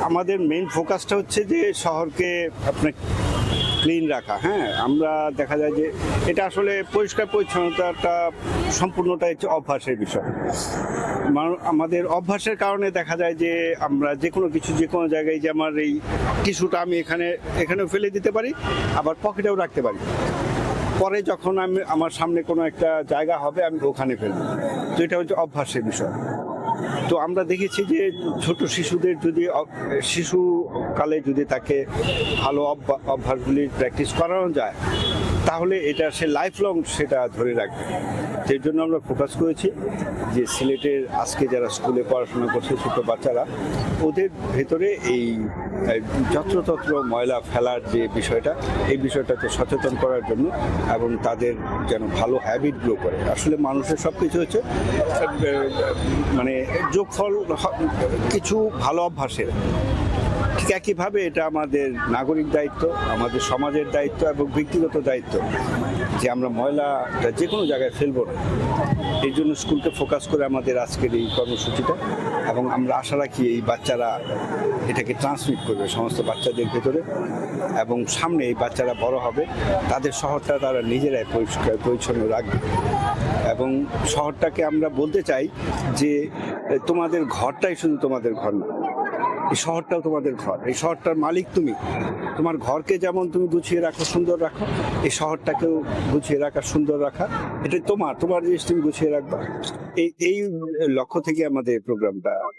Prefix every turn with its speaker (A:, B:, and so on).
A: আমাদের মেইন ফোকাসটা হচ্ছে যে শহরকে আপনার ক্লিন রাখা। হ্যাঁ, আমরা দেখা যায় যে এটা আসলে পরিষ্কার পরিচ্ছন্নতাটা সম্পূর্ণটাই হচ্ছে অভ্যাসের বিষয়। আমাদের অভ্যাসের কারণে দেখা যায় যে আমরা যে কোনো কিছু যে কোনো জায়গায়, যে আমার এই টিস্যুটা আমি এখানেও ফেলে দিতে পারি, আবার পকেটেও রাখতে পারি। পরে যখন আমার সামনে কোনো একটা জায়গা হবে আমি ওখানে ফেলবো। তো এটা হচ্ছে অভ্যাসের বিষয়। তো আমরা দেখেছি যে ছোট শিশুদের যদি শিশুকালে যদি তাকে ভালো অভ্যাসগুলি প্র্যাকটিস করানো যায়, তাহলে এটা সে লাইফ লং সেটা ধরে রাখবে। সেই জন্য আমরা ফোকাস করেছি যে সিলেটের আজকে যারা স্কুলে পড়াশোনা করছে ছোট বাচ্চারা, ওদের ভেতরে এই যত্রতত্র ময়লা ফেলার যে বিষয়টা, এই বিষয়টাকে সচেতন করার জন্য এবং তাদের যেন ভালো হ্যাবিট গ্রো করে। আসলে মানুষের সব কিছু হচ্ছে মানে যোগফল কিছু ভালো অভ্যাসের। ঠিক একইভাবে এটা আমাদের নাগরিক দায়িত্ব, আমাদের সমাজের দায়িত্ব এবং ব্যক্তিগত দায়িত্ব যে আমরা ময়লাটা যে কোনো জায়গায় ফেলবো না। এই জন্য স্কুলকে ফোকাস করে আমাদের আজকের এই কর্মসূচিটা, এবং আমরা আশা রাখি এই বাচ্চারা এটাকে ট্রান্সমিট করবে সমস্ত বাচ্চাদের ভেতরে, এবং সামনে এই বাচ্চারা বড় হবে, তাদের শহরটা তারা নিজেরাই পরিষ্কার পরিচ্ছন্ন রাখবে। এবং শহরটাকে আমরা বলতে চাই যে তোমাদের ঘরটাই শুধু তোমাদের ঘর না, এই শহরটাও তোমাদের ঘর। এই শহরটার মালিক তুমি। তোমার ঘরকে যেমন তুমি গুছিয়ে রাখো, সুন্দর রাখো, এই শহরটাকেও গুছিয়ে রাখা, সুন্দর রাখা, এটা তোমার জিনিস তুমি গুছিয়ে রাখবা। এই লক্ষ্য থেকে আমাদের প্রোগ্রামটা।